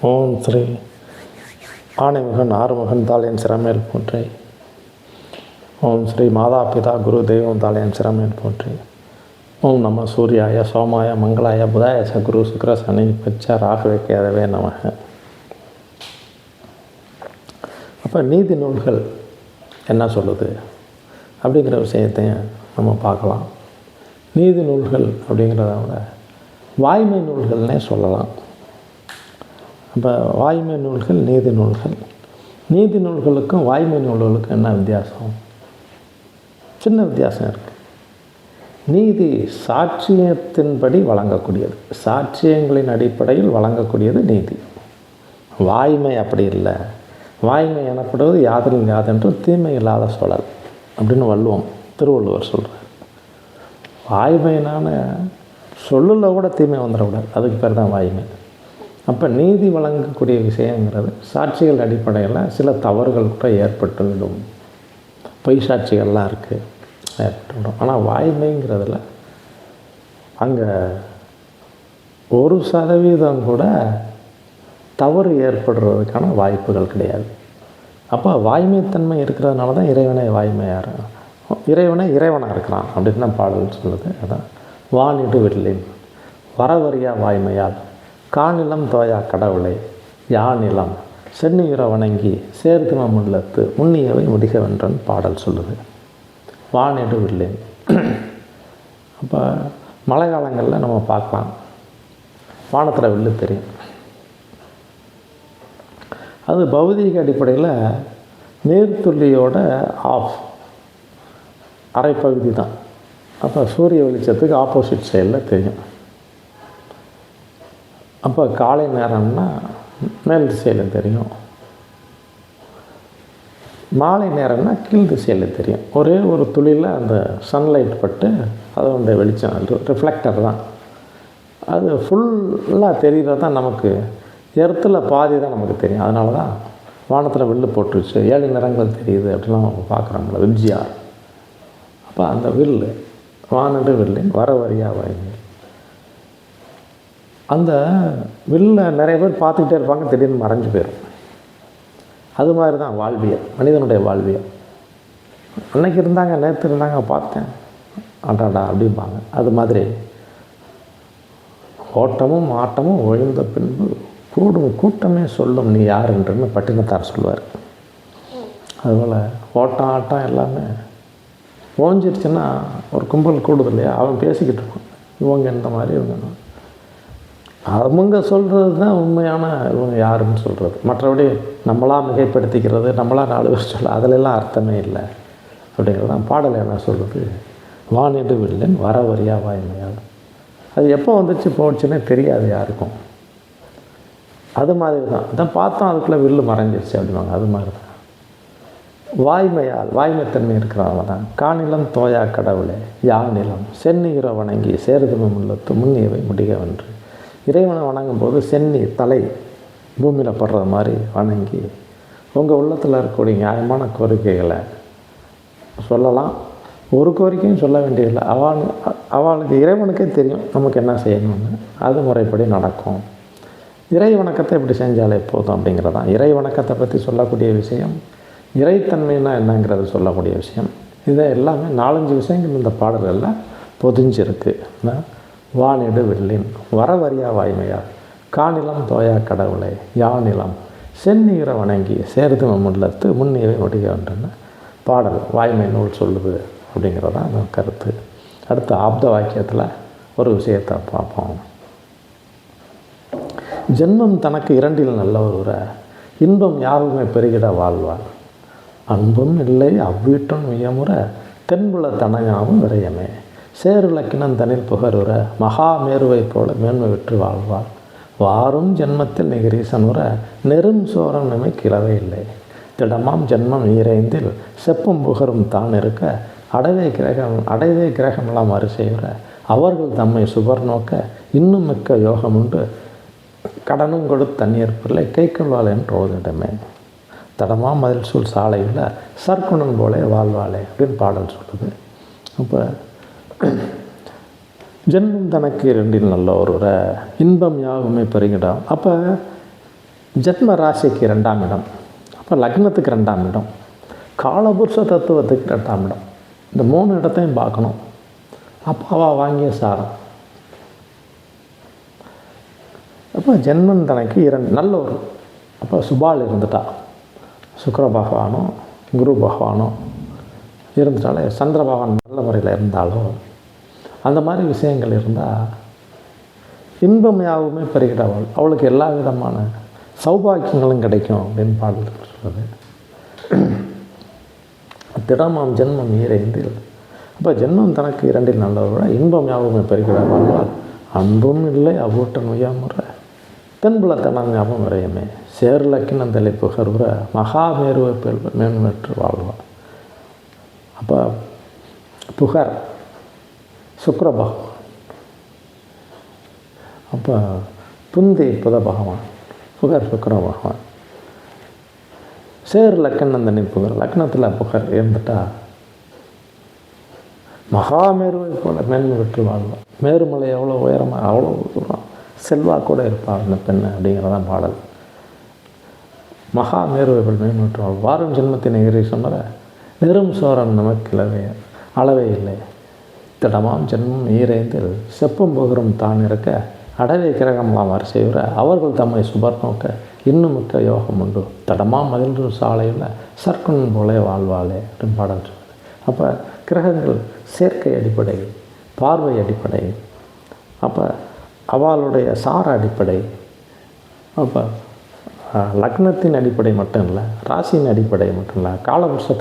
ஓம் ஸ்ரீ ஆணைமுகன் ஆறுமுகன் தாளியன் சிறமேல் போற்றி. ஓம் ஸ்ரீ மாதா பிதா குரு தெய்வம் தாளியன் சிறமேல் போற்றி. ஓம் நம சூர்யாய சோமாய மங்களாய புதாய ச குரு சுக்ர சனி பச்ச ராகவே கேதவே நமக. அப்போ நீதி நூல்கள் என்ன சொல்லுது அப்படிங்கிற விஷயத்தையும் நம்ம பார்க்கலாம். நீதி நூல்கள் அப்படிங்கிறத விட வாய்மை நூல்கள்னே சொல்லலாம். அப்போ வாய்மை நூல்கள், நீதி நூல்கள். நீதி நூல்களுக்கும் வாய்மை நூல்களுக்கும் என்ன வித்தியாசம்? சின்ன வித்தியாசம் இருக்குது. நீதி சாட்சியத்தின்படி வழங்கக்கூடியது, சாட்சியங்களின் அடிப்படையில் வழங்கக்கூடியது நீதி. வாய்மை அப்படி இல்லை. வாய்மை எனப்படுவது யாதனில் யாதென்று தீமை இல்லாத சொல்லல் அப்படின்னு திருவள்ளுவர் சொல்கிறார். வாய்மையினால சொல்லில் கூட தீமை வந்துடக்கூடாது, அதுக்கு பேர் தான் வாய்மை. அப்போ நீதி வழங்கக்கூடிய விஷயங்கிறது சாட்சிகள் அடிப்படையில் சில தவறுகள் கூட ஏற்பட்டுவிடும். பொய் சாட்சிகள்லாம் இருக்குது, ஏற்பட்டுவிடும். ஆனால் வாய்மைங்கிறதுல அங்கே 1% கூட தவறு ஏற்படுறதுக்கான வாய்ப்புகள் கிடையாது. அப்போ வாய்மைத்தன்மை இருக்கிறதுனால தான் இறைவனை இறைவனாக இருக்கிறான் அப்படின்னு தான் பாடல் சொல்லுது. அதான் வானிடு வில்லின் வரவறியா வாய்மையால் காநிலம் தோயா கடவுளை யாநிலம் சென்னியுற வணங்கி சேர்த்துமம் உள்ளத்து உண்ணியவை முடிகவென்றன் பாடல் சொல்லுது. வானிடு வில்லின். அப்போ மழை காலங்களில் நம்ம பார்க்கலாம், வானத்தில் வில்லு தெரியும். அது பௌதீக அடிப்படையில் நீர்த்துள்ளியோட அரைப்பகுதி தான். அப்போ சூரிய வெளிச்சத்துக்கு ஆப்போசிட் சைடில் தெரியும். அப்போ காலை நேரம்னா மேல் திசையில் தெரியும், மாலை நேரம்னா கீழ் திசையில் தெரியும். ஒரே ஒரு துளியில் அந்த சன்லைட் பட்டு அதோடைய வெளிச்சம் ரிஃப்ளெக்டர் தான். அது ஃபுல்லாக தெரிகிறது தான் நமக்கு. எர்த்தில் பாதி தான் நமக்கு தெரியும். அதனால தான் வானத்தில் வில்லு போட்டுருச்சு, 7 நிறங்கள் தெரியுது அப்படிலாம் நம்ம பார்க்குறோம்ல, விப்ஜிஆர். அப்போ அந்த வில்லு வானிடு வில்லின் வரவறியா வாய்மை. அந்த வில்லை நிறைய பேர் பார்த்துக்கிட்டே இருப்பாங்க, திடீர்னு மறைஞ்சு போயிடும். அது மாதிரி தான் வாழ்வியல், மனிதனுடைய வாழ்வியல். அன்னைக்கு இருந்தாங்க, நேற்று இருந்தாங்க, பார்த்தேன் ஆட்டாடா அப்படிம்பாங்க. அது மாதிரி ஓட்டமும் ஆட்டமும் ஒழிந்த பின்பு கூடும் கூட்டமே சொல்லும் நீ யார் என்றுன்னு பட்டினத்தார் சொல்லுவார். அதுபோல் ஓட்டம் ஆட்டம் எல்லாமே ஓஞ்சிருச்சுன்னா ஒரு கும்பல் கூடுது இல்லையா, அவன் பேசிக்கிட்டு இருப்பான், இவங்க இந்த மாதிரி இவங்க அவங்க சொல்கிறது தான் உண்மையான இவங்க யாருன்னு சொல்கிறது. மற்றபடி நம்மளாக மிகைப்படுத்திக்கிறது, நம்மளாக 4 பேர் சொல்ல, அதிலெல்லாம் அர்த்தமே இல்லை அப்படிங்கிறது தான் பாடல் என்ன சொல்கிறது. வானிடு வில்லின் வரவறியா வாய்மையால். அது எப்போ வந்துச்சு போச்சுன்னே தெரியாது யாருக்கும். அது மாதிரி தான். இதான் பார்த்தோம், அதுக்குள்ளே வில்லு மறைஞ்சிருச்சு அப்படிவாங்க. அது மாதிரி தான் வாய்மையால், வாய்மைத்தன்மை இருக்கிறவங்க தான் காநிலம் தோயா கடவுளே யாநிலம் சென்னியுற வணங்கி சேருதமம் உள்ளத்து முன்னியவை முடிகவென்று. இறைவனை வணங்கும் போது சென்னி தலை பூமியில் படுற மாதிரி வணங்கி உங்கள் உள்ளத்தில் இருக்கக்கூடிய நியாயமான கோரிக்கைகளை சொல்லலாம். ஒரு கோரிக்கையும் சொல்ல வேண்டியதில்லை. அவளுக்கு இறைவனுக்கே தெரியும் நமக்கு என்ன செய்யணும்னு. அது முறைப்படி நடக்கும். இறை வணக்கத்தை இப்படி செஞ்சாலே போதும் அப்படிங்கிறதான் இறை வணக்கத்தை பற்றி சொல்லக்கூடிய விஷயம். இறைத்தன்மைன்னா என்னங்கிறது சொல்லக்கூடிய விஷயம். இதை எல்லாமே 4-5 விஷயங்கள் இந்த பாடல்களில் பொதிஞ்சிருக்கு. வானிடு வில்லின் வரவறியா வாய்மையால் காநிலம் தோயா கடவுளை யாநிலம் சென்னியுற வணங்கி சேர்த்துமம் உள்ளத்து முன்னியவை முடிகவென்றன்னு பாடல் வாய்மை நூல் சொல்லுது அப்படிங்கிறதான் அந்த கருத்து. அடுத்து ஆப்த வாக்கியத்தில் ஒரு விஷயத்தை பார்ப்போம். ஜென்மம் தனக்கு 2 நல்ல ஒருவர இன்பம் யாருமே பெருகிட வாழ்வார் அன்பும் இல்லை அவ்வீட்டும் உயமுற தென்புல தனையாவும் விரயமே சேருலக்கினம் தனில் புகருற மகாமேருவை போல மேன்மை விற்று வாழ்வார் வாரும் ஜென்மத்தில் நிகரீசன் உற நெரும் சோரம் நிமை கிளவே இல்லை திடமாம் ஜென்மம் நீரைந்தில் செப்பும் புகரும் தான் இருக்க அடைவே கிரகமெல்லாம் அரிசெய்கிற அவர்கள் தம்மை சுவர் நோக்க இன்னும் மிக்க யோகம் உண்டு கடனும் கொடுத்து தண்ணீர் பிள்ளை கை கொள்வாள் என்று ஓதிடமே தடமா மதில் சூழ் சாலையில் சர்க்குணன் போலே வாழ்வாளே அப்படின்னு பாடல் சொல்லுது. அப்போ ஜென்மம் தனக்கு 2 நல்ல ஒருவரை இன்பம் யாவுமே பெருகிடாம். அப்போ ஜென்ம ராசிக்கு 2ஆம் இடம், அப்போ லக்னத்துக்கு 2ஆம் இடம், காலபுருஷ தத்துவத்துக்கு 2ஆம் இடம். இந்த 3 இடத்தையும் பார்க்கணும். அப்பாவா வாங்கிய சாரம். அப்போ ஜென்மன் தனக்கு 2 நல்ல ஒரு, அப்போ சுபால் இருந்துட்டா, சுக்கிர பகவானோ குரு பகவானோ இருந்துட்டாலே, சந்திர பகவான் நல்ல முறையில் இருந்தாலோ, அந்த மாதிரி விஷயங்கள் இருந்தால் இன்பம் யாவுமே பெறுகிறவள், அவளுக்கு எல்லா விதமான சௌபாக்கியங்களும் கிடைக்கும் அப்படின்னு பாடல் சொல்கிறது. திடமாம் ஜென்மம் ஈரைந்தில், அப்போ ஜென்மம் தனக்கு 2இல் நல்லவர்கள இன்பம் யாவுமே பெறுகிறவள், அன்பும் இல்லை அவ்வூட்டன் உயமுறை தென்புலத்தனம் ஞாபகம் வரையுமே சேர்லக்கின் தலை புகர்வுற மகாமேருவை மேன்மற்று வாழ்வாள். அப்போ புகர் சுக்கிர பகவான், அப்போ புந்தி புத பகவான், புகர் சுக்கிர பகவான், சேர் லக்கணந்தனி புகர், லக்னத்தில் புகர் இருந்துட்டால் மகாமேருவை போல மேன்மை பெற்று வாழ்வாள். மேருமலை எவ்வளோ உயரமாக அவ்வளோ தூரம் செல்வாக்கூட இருப்பாள் அந்த பெண்ணை அப்படிங்கிறதான் பாடல். மகாமேருவை போல் மேன்மை பெற்று வாழ்வாள். வாரும் ஜென்மத்தின் எதிரி சொன்னத நெரும் சோரன் நமக்கு அளவே இல்லை. திடமாம் ஜென்மம் ஈரைந்தில் செப்பும் புகரும் தான் இருக்க அடவை கிரகம்லாம் வரிசையுற அவர்கள் தம்மை சுபர் நோக்க இன்னும் மிக்க யோகம் உண்டு. தடமாம் மதில் சாலையில் சர்க்குன் போலே வாழ்வாளே அப்படின்னு பாடல் சொல்லுது. அப்போ கிரகங்கள் சேர்க்கை அடிப்படை, பார்வை அடிப்படை, அப்போ அவளுடைய சார அடிப்படை, அப்போ லக்னத்தின் அடிப்படை மட்டும் இல்லை, ராசியின் அடிப்படை மட்டும் இல்லை, காலபுருஷ